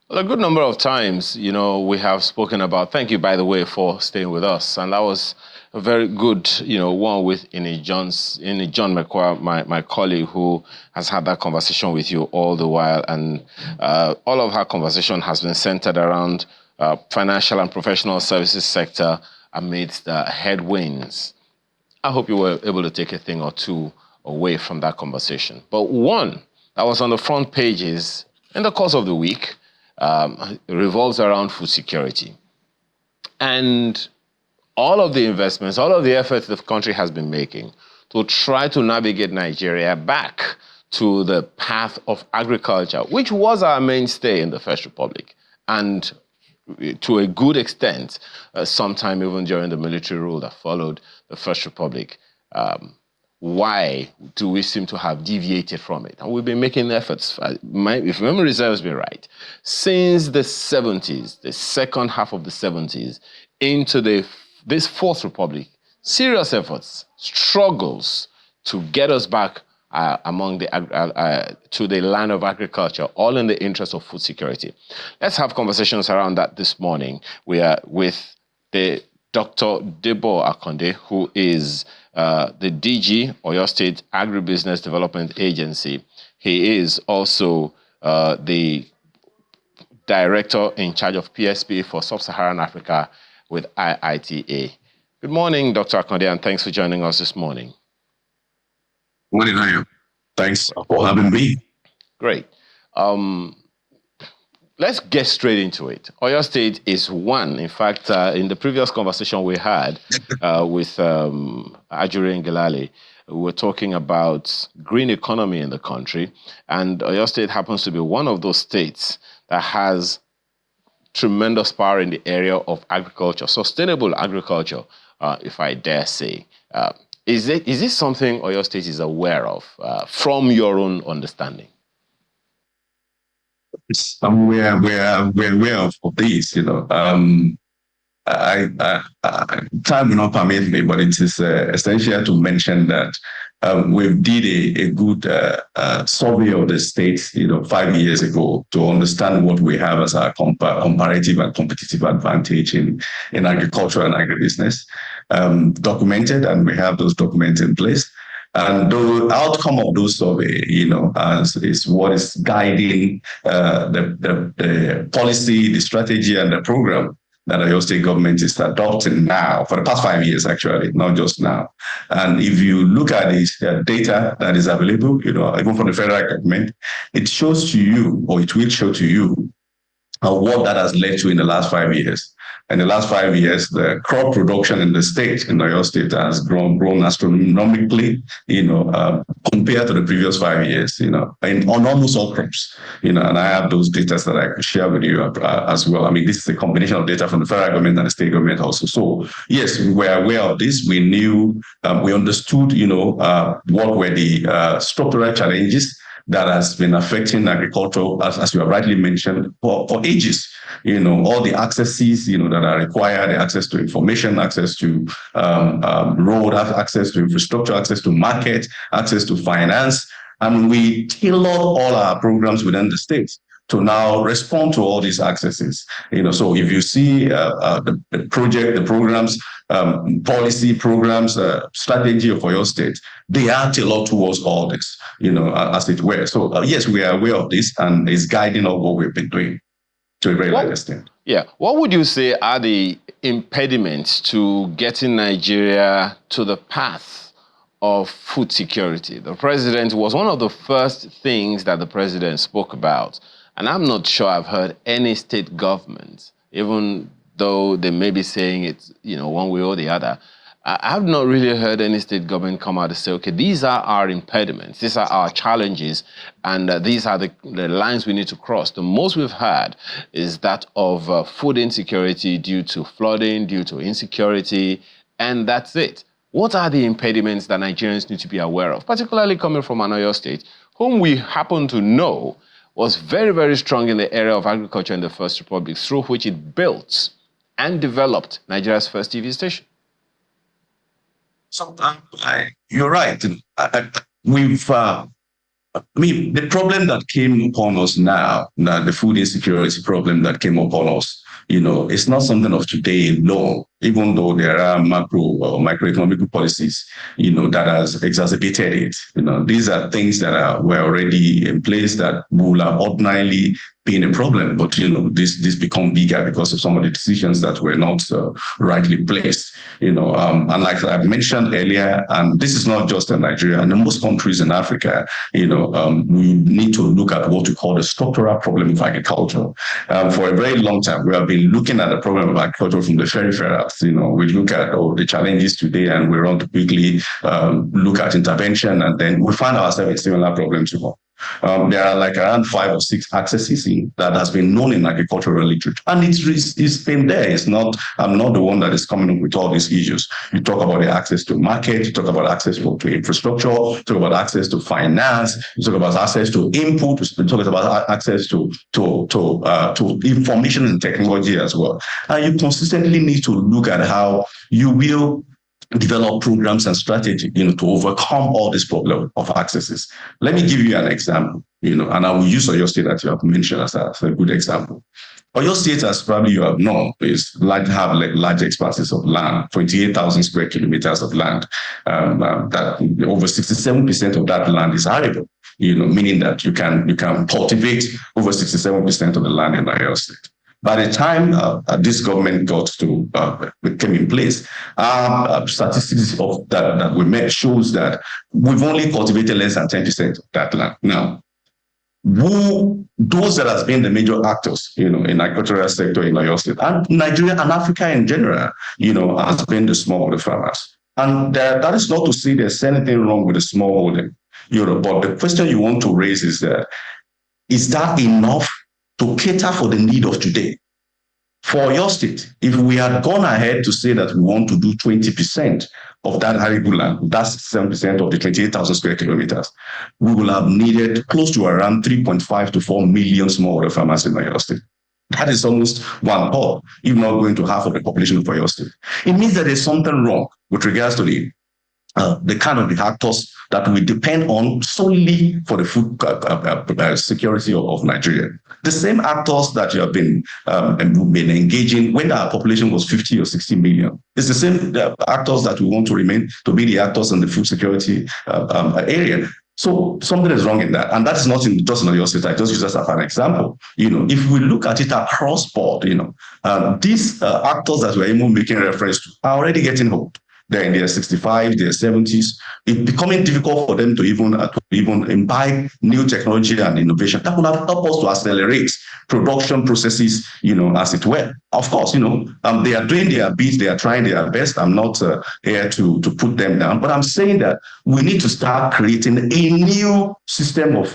Well, a good number of times, we have spoken about. Thank you, by the way, for staying with us. And that was a very good, one with John McQuarrie, my colleague, who has had that conversation with you all the while. And all of her conversation has been centered around financial and professional services sector amidst headwinds. I hope you were able to take a thing or two away from that conversation. But one that was on the front pages in the course of the week revolves around food security. And all of the investments, all of the efforts the country has been making to try to navigate Nigeria back to the path of agriculture, which was our mainstay in the First Republic, and to a good extent, sometime even during the military rule that followed the First Republic. Why do we seem to have deviated from it? And we've been making efforts, if memory serves me right, since the 70s, the second half of the 70s, into this Fourth Republic, serious efforts, struggles to get us back to the line of agriculture, all in the interest of food security. Let's have conversations around that this morning. We are with Dr. Debo Akonde, who is the DG, Oyo State Agribusiness Development Agency. He is also the Director in charge of PSP for Sub-Saharan Africa with IITA. Good morning, Dr. Akonde, and thanks for joining us this morning. Good morning, Ayo. Thanks for having me. Great. Let's get straight into it. Oyo State is one. In fact, in the previous conversation we had with Ajuri Ngelale, we were talking about green economy in the country, and Oyo State happens to be one of those states that has tremendous power in the area of agriculture, sustainable agriculture, if I dare say. Is this something Oyo State is aware of from your own understanding? We're aware of this, time will not permit me, but it is essential to mention that we did a good survey of the state, 5 years ago to understand what we have as our comparative and competitive advantage in agriculture and agribusiness, documented, and we have those documents in place. And the outcome of those survey, is what is guiding the policy, the strategy, and the program that the Oyo State government is adopting now for the past 5 years, actually, not just now. And if you look at this data that is available, even from the federal government, it shows to you, or it will show to you, what that has led to in the last 5 years. In the last 5 years, the crop production in the state, in Oyo State, has grown astronomically, compared to the previous 5 years, on almost all crops, and I have those data that I could share with you as well. I mean, this is a combination of data from the federal government and the state government also. So yes, we were aware of this. We knew, we understood, what were the structural challenges that has been affecting agriculture, as you have rightly mentioned, for ages. All the accesses, that are required, the access to information, access to road, access to infrastructure, access to market, access to finance. And we tailor all our programs within the states to now respond to all these accesses. So if you see the project, the programs, policy programs, strategy of Oyo State, they are tailored towards all this, as it were. So yes, we are aware of this, and it's guiding all what we've been doing to a very large extent. Yeah. What would you say are the impediments to getting Nigeria to the path of food security? The president was one of the first things that the president spoke about. And I'm not sure I've heard any state government, even though they may be saying it, one way or the other. I've not really heard any state government come out and say, okay, these are our impediments, these are our challenges, and these are the lines we need to cross. The most we've had is that of food insecurity due to flooding, due to insecurity, and that's it. What are the impediments that Nigerians need to be aware of, particularly coming from an Oyo State, whom we happen to know was very, very strong in the area of agriculture in the First Republic, through which it built and developed Nigeria's first TV station? So you're right. We've I mean, the problem that came upon us now, the food insecurity problem that came upon us, it's not something of today alone, even though there are macro or microeconomic policies, that has exacerbated it. These are things that were already in place that will have ordinarily been a problem, but this become bigger because of some of the decisions that were not rightly placed. And like I mentioned earlier, and this is not just in Nigeria, and in most countries in Africa, we need to look at what we call the structural problem of agriculture. For a very long time, we have been looking at the problem of agriculture from the peripherals. We look at the challenges today, and we want to quickly look at intervention, and then we find ourselves in similar problems tomorrow. There are like around 5 or 6 accesses that has been known in agricultural literature, and it's been there. I'm not the one that is coming up with all these issues. You talk about the access to market, you talk about access to infrastructure, you talk about access to finance, you talk about access to input, you talk about access to information and technology as well. And you consistently need to look at how you will develop programs and strategy, to overcome all this problem of accesses. Let me give you an example, and I will use Oyo State that you have mentioned as a good example. Oyo State, as probably you have known, have large expanses of land, 28,000 square kilometers of land. That over 67% of that land is arable, meaning that you can cultivate over 67% of the land in Oyo State. By the time this government came in place, statistics of that we met shows that we've only cultivated less than 10% of that land. Now, those that has been the major actors, in agricultural sector in Oyo State and Nigeria and Africa in general, has been the smallholder farmers. And that is not to say there's anything wrong with the smallholding, but the question you want to raise is that enough to cater for the need of today? For Oyo State, if we had gone ahead to say that we want to do 20% of that arable land, that's 7% of the 28,000 square kilometers, we will have needed close to around 3.5 to 4 million smallholder farmers in Oyo State. That is almost 1/3, if not going to half of the population of Oyo State. It means that there's something wrong with regards to the kind of the actors that we depend on solely for the food security of Nigeria. The same actors that you have been engaging when our population was 50 or 60 million. It's the same actors that we want to remain to be the actors in the food security area. So something is wrong in that. And that's not just in Oyo State. I just use this as an example. If we look at it across board, these actors that we're even making reference to are already getting old. They're in their 65s, their 70s. It's becoming difficult for them to even imbibe new technology and innovation that would have helped us to accelerate production processes, as it were. Of course, they are doing their best, they are trying their best. I'm not here to put them down, but I'm saying that we need to start creating a new system of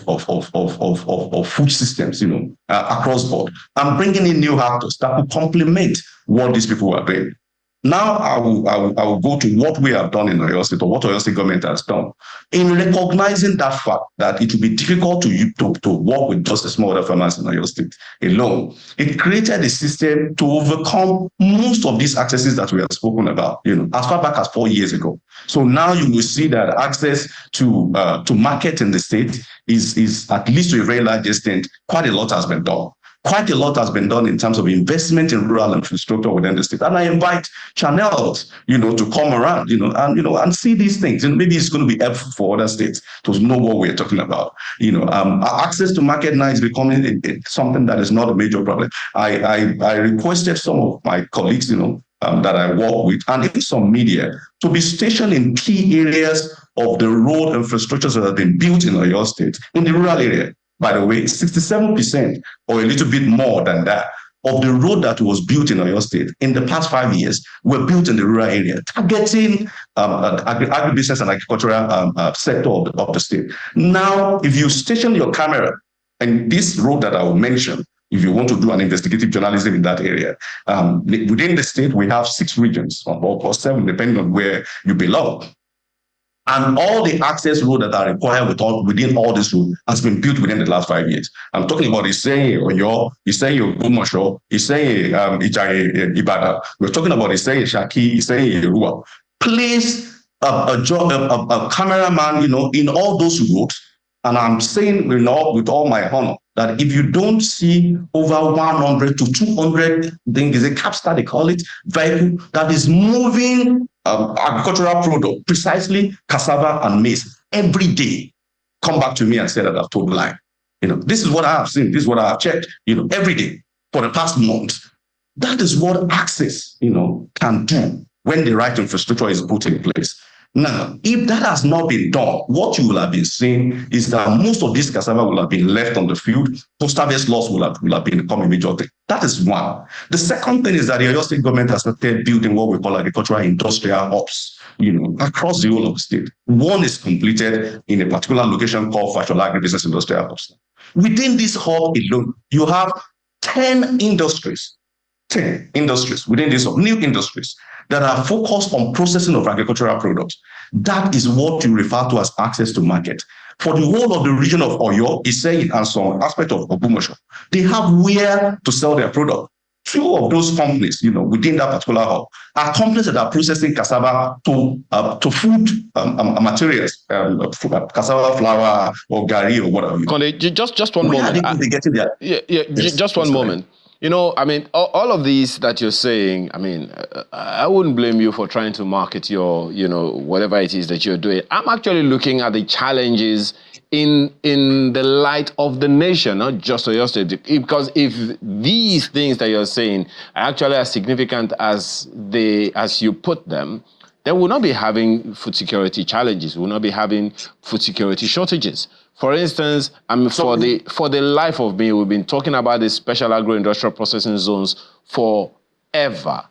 food systems, across board, and bringing in new actors that will complement what these people are doing. Now I will go to what we have done in Oyo State, or what Oyo State government has done in recognizing that fact that it will be difficult to work with just the smallholder farmers in Oyo State alone. It created a system to overcome most of these accesses that we have spoken about, as far back as 4 years ago. So now you will see that access to market in the state is at least to a very large extent, quite a lot has been done. Quite a lot has been done in terms of investment in rural infrastructure within the state. And I invite channels, to come around, and see these things. And maybe it's going to be helpful for other states to know what we're talking about. Access to market now is becoming something that is not a major problem. I requested some of my colleagues, that I work with, and even some media, to be stationed in key areas of the road infrastructures that have been built in Oyo State, in the rural area. By the way, 67% or a little bit more than that of the road that was built in Oyo State in the past 5 years were built in the rural area, targeting agribusiness and agricultural sector of the state. Now, if you station your camera and this road that I will mention, if you want to do an investigative journalism in that area, within the state, we have 6 regions, or 7, depending on where you belong. And all the access roads that are required within all this road has been built within the last 5 years. I'm talking about Iseye, Oyo, Iseye, Ogbomoso, Iseye, Ibadan. We're talking about Iseye, Shaki, Iseye, Yerua. Place a cameraman, in all those roads And I'm saying with all my honor that if you don't see over 100 to 200, I think is a capstar they call it, vehicle that is moving agricultural product, precisely cassava and maize, every day, come back to me and say that I've told a lie. This is what I have seen. This is what I have checked. Every day for the past month. That is what access, can do when the right infrastructure is put in place. Now, if that has not been done, what you will have been seeing is that most of this cassava will have been left on the field. Post-harvest loss will have become a major thing. That is one. The second thing is that the Oyo State government has started building what we call agricultural industrial hubs, across the whole of the state. One is completed in a particular location called Fashola Agribusiness Industrial Hubs. Within this hub alone, you have 10 industries within this hub, new industries that are focused on processing of agricultural products. That is what you refer to as access to market. For the whole of the region of Oyo, Isei, and some aspect of Ogbomosho, they have where to sell their product. Two of those companies, within that particular hub, are companies that are processing cassava to food materials, cassava flour or gari or whatever. Conde, just one moment. Just one moment. All of these that you're saying, I wouldn't blame you for trying to market your, whatever it is that you're doing. I'm actually looking at the challenges in the light of the nation, not just Oyo State. Because if these things that you're saying are actually as significant as you put them, then we'll not be having food security challenges. We'll not be having food security shortages. For instance, for the life of me, we've been talking about the special agro-industrial processing zones forever.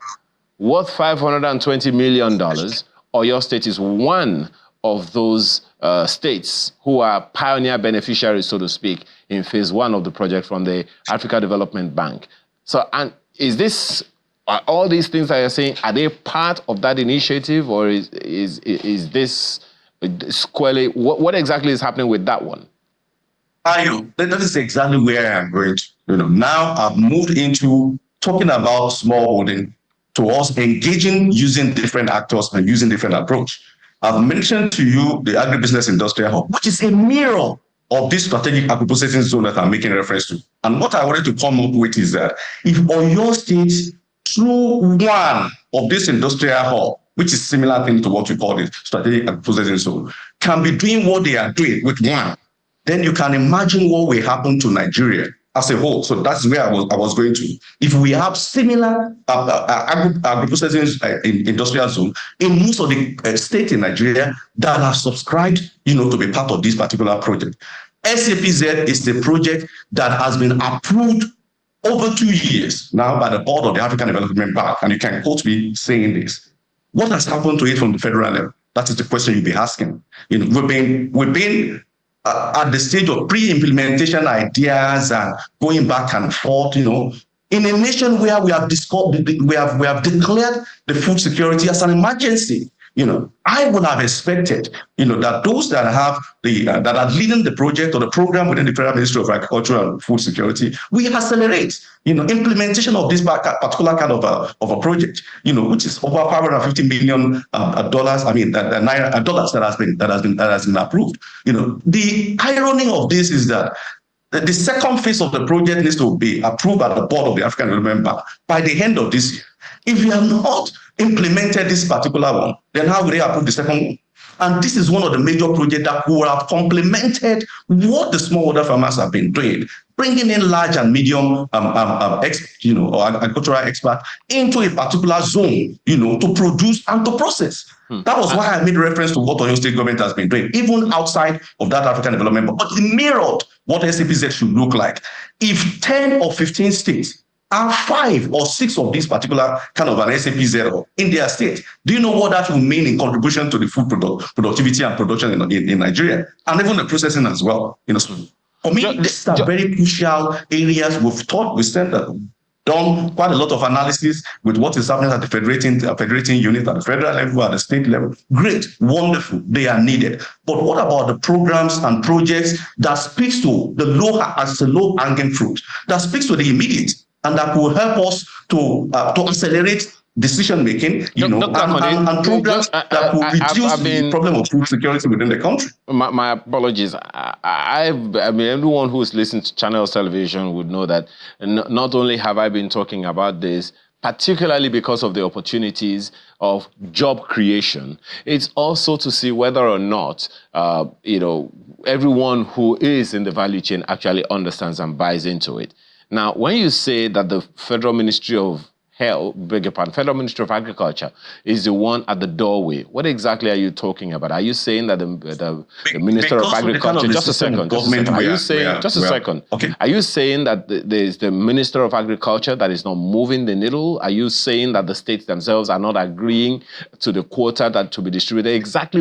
Worth $520 million, Oyo State is one of those states who are pioneer beneficiaries, so to speak, in phase one of the project from the Africa Development Bank. So, and are all these things that you're saying, are they part of that initiative, or is this squarely, what exactly is happening with that one? That is exactly where I'm going to. Now I've moved into talking about smallholding to us engaging using different actors and using different approach. I've mentioned to you the agribusiness industrial hub, which is a mirror of this strategic agro-processing zone that I'm making reference to. And what I wanted to come up with is that if Oyo State, through one of this industrial hub, which is similar thing to what we call the strategic agro-processing zone, can be doing what they are doing with one, then you can imagine what will happen to Nigeria as a whole. So that's where I was going to. If we have similar agro-processing industrial zone in most of the states in Nigeria that have subscribed, to be part of this particular project. SAPZ is the project that has been approved over 2 years now by the board of the African Development Bank, and you can quote me saying this. What has happened to it from the federal level? That is the question you'll be asking. We've been at the stage of pre-implementation ideas and going back and forth. In a nation where we have declared the food security as an emergency. I would have expected, that those that have that are leading the project or the program within the Federal Ministry of Agriculture and Food Security, we accelerate, implementation of this particular kind of a project, which is over $550 million dollars. Dollars that has been approved. The irony of this is that the second phase of the project needs to be approved by the board of the African Development Bank by the end of this year. If we have not implemented this particular one, then how will they approve the second one? And this is one of the major projects that will have complemented what the smallholder farmers have been doing, bringing in large and medium or agricultural experts into a particular zone, to produce and to process. That was why I made reference to what Oyo State government has been doing, even outside of that African development. But it mirrored what SAPZ should look like. If 10 or 15 states are 5 or 6 of these particular kind of an SAPZ in their state, do you know what that will mean in contribution to the food productivity and production in Nigeria, and even the processing as well? For me, these are very crucial areas. We've done quite a lot of analysis with what is happening at the federating unit, at the federal level, at the state level. Great, wonderful, they are needed. But what about the programs and projects that speaks to the low-hanging fruit, that speaks to the immediate, and that will help us to accelerate decision making, and programs that will reduce the problem of food security within the country. My apologies. I mean, everyone who's listened to Channels Television would know that not only have I been talking about this, particularly because of the opportunities of job creation, it's also to see whether or not, everyone who is in the value chain actually understands and buys into it. Now, when you say that the Federal Ministry of Federal Ministry of Agriculture is the one at the doorway, what exactly are you talking about? Are you saying that the Minister of Agriculture, just a second, are you saying, are you saying that there's the Minister of Agriculture that is not moving the needle? Are you saying that the states themselves are not agreeing to the quota that to be distributed? Exactly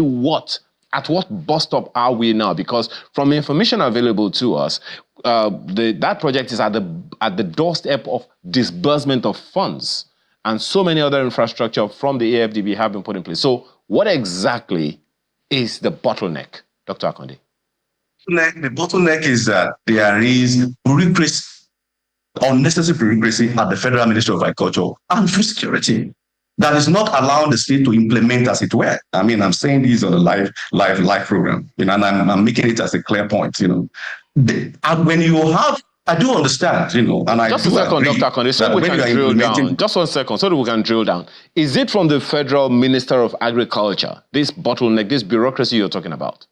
at what bus stop are we now? Because from information available to us, that project is at the doorstep of disbursement of funds, and so many other infrastructure from the AFDB have been put in place. So what exactly is the bottleneck, Dr. Akande? The bottleneck is that there is unnecessary bureaucracy at the Federal Ministry of Agriculture and Food Security that is not allowing the state to implement as it were. I mean, I'm saying these on the live program, and I'm making it as a clear point, when you have, I do understand, and I just a second, Dr. Akande, so we can drill down. Just 1 second, so that we can drill down. Is it from the Federal Minister of Agriculture, this bottleneck, this bureaucracy you're talking about?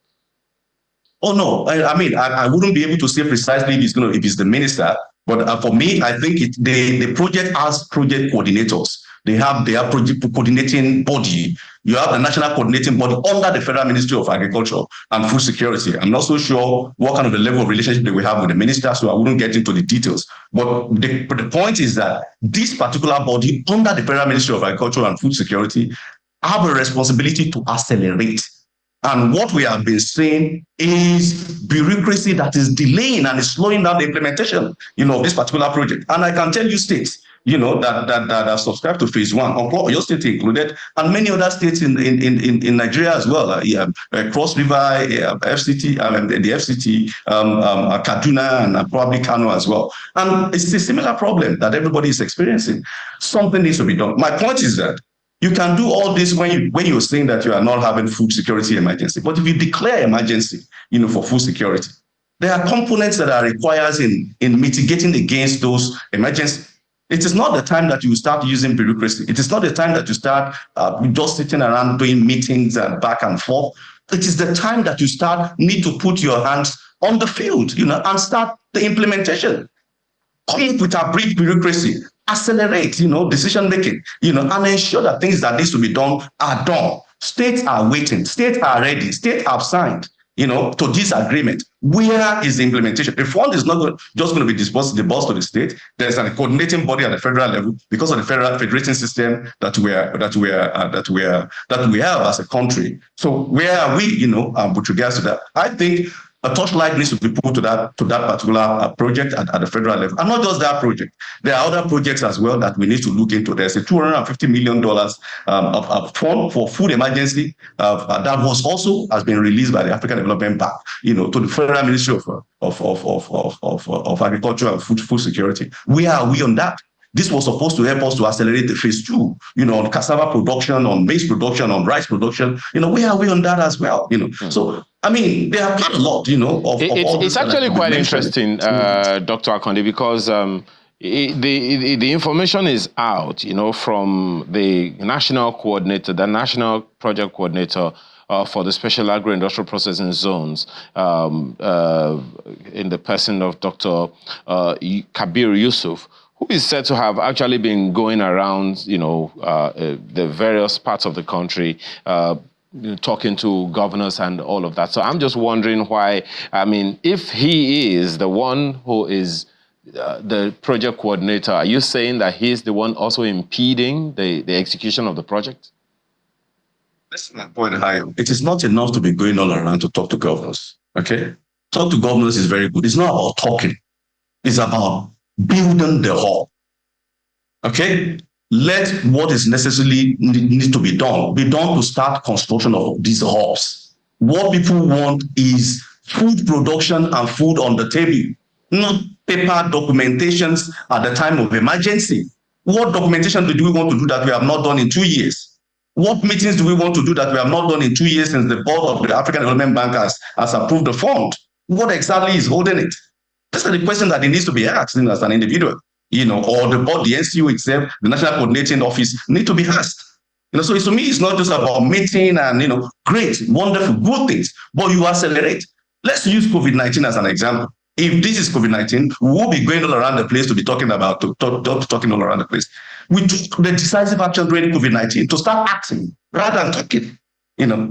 Oh no, I wouldn't be able to say precisely if it's the minister, but for me, I think the project has project coordinators. They have project coordinating body. You have the national coordinating body under the Federal Ministry of Agriculture and Food Security. I'm not so sure what kind of the level of relationship they will have with the minister, so I wouldn't get into the details. But the point is that this particular body under the Federal Ministry of Agriculture and Food Security have a responsibility to accelerate. And what we have been saying is bureaucracy that is delaying and is slowing down the implementation, of this particular project. And I can tell you states, that are subscribed to phase one, Oyo State included, and many other states in Nigeria as well. Cross River, FCT, the FCT, Kaduna, and probably Kano as well. And it's a similar problem that everybody is experiencing. Something needs to be done. My point is that you can do all this when you're saying that you are not having food security emergency. But if you declare emergency, for food security, there are components that are required in mitigating against those emergencies. It is not the time that you start using bureaucracy. It is not the time that you start just sitting around doing meetings and back and forth. It is the time that you need to put your hands on the field, and start the implementation. Come up with a brief bureaucracy, accelerate, decision making, and ensure that things that need to be done are done. States are waiting. States are ready. States have signed, to this agreement. Where is the implementation? The fund is not just going to be disbursed to the state. There's a coordinating body at the federal level because of the federal federating system that we have as a country. So where are we, with regards to that? I think a torchlight needs to be put to that particular project at the federal level. And not just that project. There are other projects as well that we need to look into. There's a $250 million of fund for food emergency that has been released by the African Development Bank, to the Federal Ministry of Agriculture and Food Security. Where are we on that? This was supposed to help us to accelerate the phase two, on cassava production, on maize production, on rice production. Where are we on that as well? So there are quite a lot, it's actually quite interesting, Dr. Akande, because the information is out, from the national coordinator, the national project coordinator for the special agro-industrial processing zones, in the person of Dr. Kabir Yusuf, who is said to have actually been going around, the various parts of the country, talking to governors and all of that. So I'm just wondering why, if he is the one who is the project coordinator, are you saying that he's the one also impeding the execution of the project? That's my point, Hayo. It is not enough to be going all around to talk to governors, okay? Talk to governors is very good. It's not about talking. It's about building the hub, okay? Let what is necessarily needs to be done to start construction of these hubs. What people want is food production and food on the table, not paper documentations at the time of emergency. What documentation do we want to do that we have not done in 2 years? What meetings do we want to do that we have not done in 2 years since the board of the African Development Bank has approved the fund? What exactly is holding it? These are the questions that it needs to be asked as an individual, or the board, the NCO itself, the National Coordinating Office need to be asked. So to me, it's not just about meeting and, great, wonderful, good things, but you accelerate. Let's use COVID-19 as an example. If this is COVID-19, we will be going all around the place to be talking about, talking all around the place. We took the decisive action during COVID-19 to start acting rather than talking,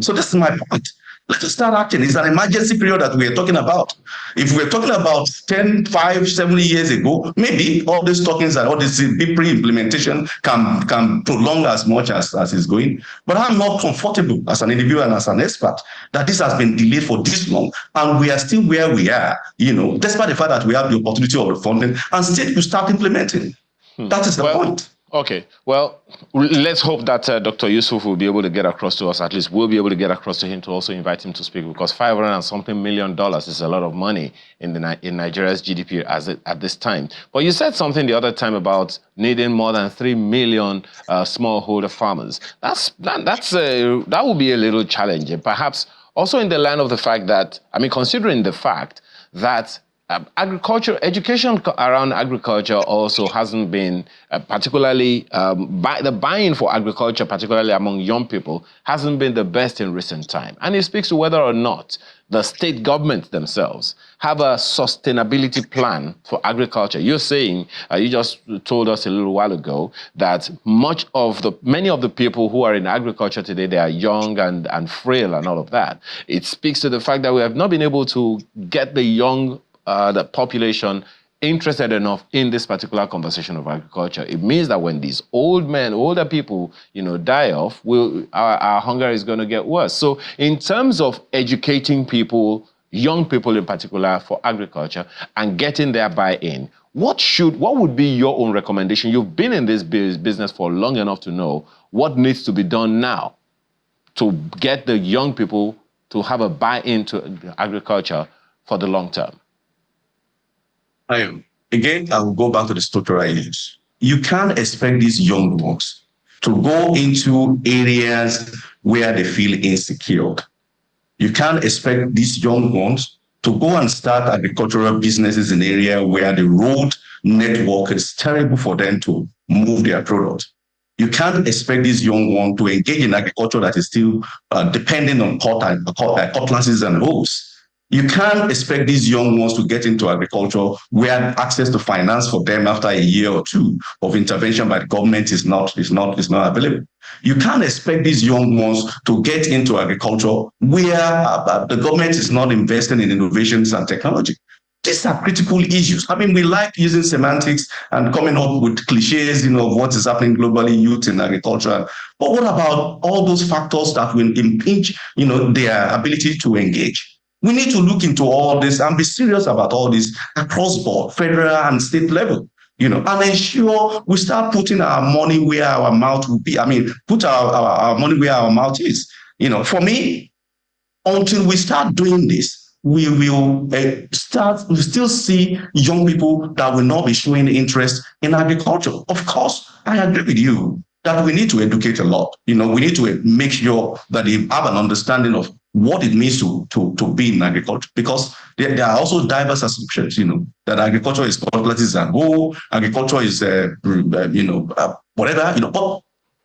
So this is my point. Let us start acting. It's an emergency period that we are talking about. If we're talking about 10, 5, 7 years ago, maybe all these talkings and all this pre-implementation can prolong as much as it's going. But I'm not comfortable as an individual and as an expert that this has been delayed for this long and we are still where we are, despite the fact that we have the opportunity of the funding and still we start implementing. That is the point. Okay, well, let's hope that Dr. Yusuf will be able to get across to us. At least we'll be able to get across to him to also invite him to speak, because $500 and something million is a lot of money in Nigeria's GDP at this time. But you said something the other time about needing more than 3 million smallholder farmers. That will be a little challenging, perhaps also in the line of the fact that, considering the fact that agriculture, education around agriculture also hasn't been particularly, the buy-in for agriculture, particularly among young people, hasn't been the best in recent time. And it speaks to whether or not the state governments themselves have a sustainability plan for agriculture. You're saying, you just told us a little while ago that many of the people who are in agriculture today, they are young and frail and all of that. It speaks to the fact that we have not been able to get the population interested enough in this particular conversation of agriculture. It means that when these older people, die off, our hunger is going to get worse. So in terms of educating people, young people in particular, for agriculture and getting their buy-in, what would be your own recommendation? You've been in this business for long enough to know what needs to be done now to get the young people to have a buy-in to agriculture for the long term. Again, I will go back to the structural issues. You can't expect these young ones to go into areas where they feel insecure. You can't expect these young ones to go and start agricultural businesses in an area where the road network is terrible for them to move their product. You can't expect these young ones to engage in agriculture that is still dependent on cutlasses and hoes. You can't expect these young ones to get into agriculture where access to finance for them after a year or two of intervention by the government is not available. You can't expect these young ones to get into agriculture where the government is not investing in innovations and technology. These are critical issues. We like using semantics and coming up with cliches, of what is happening globally, youth in agriculture. But what about all those factors that will impinge, their ability to engage? We need to look into all this and be serious about all this across board, federal and state level, and ensure we start putting our money where our mouth will be. Put our money where our mouth is. For me, until we start doing this, we will still see young people that will not be showing interest in agriculture. Of course, I agree with you that we need to educate a lot. We need to make sure that they have an understanding of what it means to be in agriculture, because there are also diverse assumptions, that agriculture is cutlasses and hoe, agriculture is, whatever, but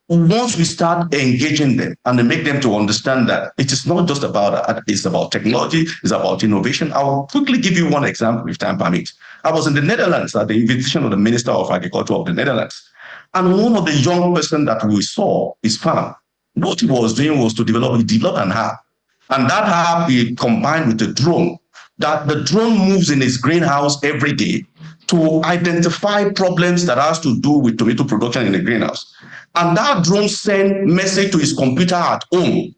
once we start engaging them and make them to understand that it is not just it's about technology, it's about innovation. I'll quickly give you one example if time permits. I was in the Netherlands at the invitation of the Minister of Agriculture of the Netherlands. And one of the young person that we saw, his farm, what he was doing was to develop an app. And that app he combined with the drone, that the drone moves in his greenhouse every day to identify problems that has to do with tomato production in the greenhouse. And that drone sends message to his computer at home.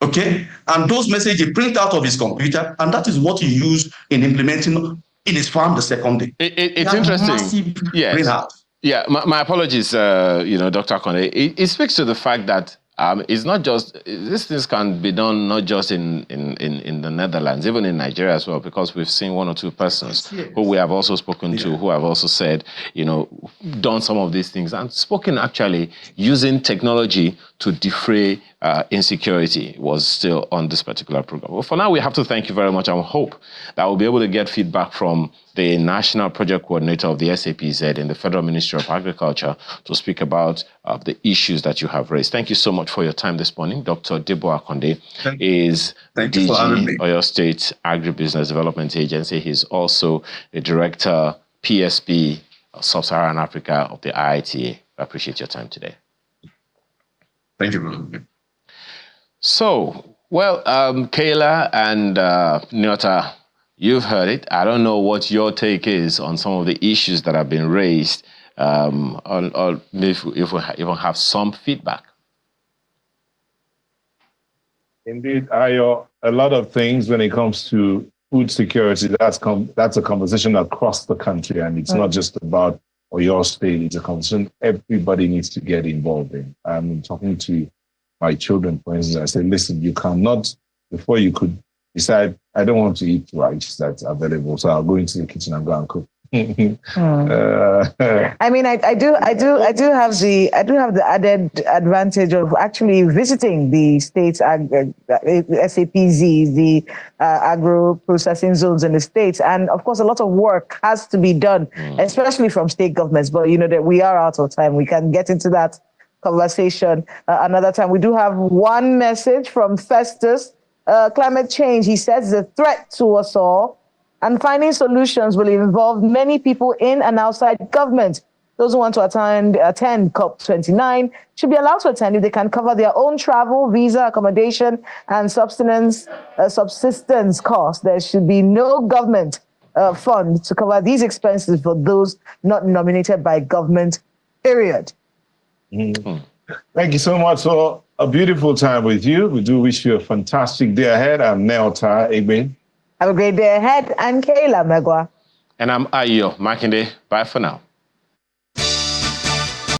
Okay? And those messages he print out of his computer, and that is what he used in implementing in his farm the second day. It's interesting. Yes. Greenhouse. Yeah, my apologies, Dr. Akande. It speaks to the fact that It's not just, these things can be done not just in the Netherlands, even in Nigeria as well, because we've seen one or two persons who we have also spoken to, who have also said, done some of these things and spoken actually using technology to defray insecurity was still on this particular program. Well, for now, we have to thank you very much, and we hope that we'll be able to get feedback from the National Project Coordinator of the SAPZ in the Federal Ministry of Agriculture to speak about the issues that you have raised. Thank you so much for your time this morning. Dr. Debo Akonde is DG Oyo State Agribusiness Development Agency. He's also the Director, PSP, Sub-Saharan Africa of the IITA. I appreciate your time today. Thank you, brother. So, well, Kayla and Nyota, you've heard it. I don't know what your take is on some of the issues that have been raised, or if we even have some feedback. Indeed, Ayo, a lot of things when it comes to food security, that's a conversation across the country, and it's not just about Oyo State. It's a conversation everybody needs to get involved in. I'm talking to my children, for instance. I say, listen, you cannot, before you could decide, I don't want to eat rice that's available, so I'll go into the kitchen and go and cook. I mean, I do have the added advantage of actually visiting the states, SAPZ, the agro processing zones in the states, and of course, a lot of work has to be done, especially from state governments. But that we are out of time. We can get into that conversation another time. We do have one message from Festus. Climate change, he says, is a threat to us all. And finding solutions will involve many people in and outside government. Those who want to attend COP29 should be allowed to attend if they can cover their own travel, visa, accommodation, and subsistence costs. There should be no government fund to cover these expenses for those not nominated by government, period. Thank you so much for a beautiful time with you. We do wish you a fantastic day ahead. I'm Neota Egbe. Have a great day ahead. And Kayla Megwa. And I'm Ayo Makinde. Bye for now.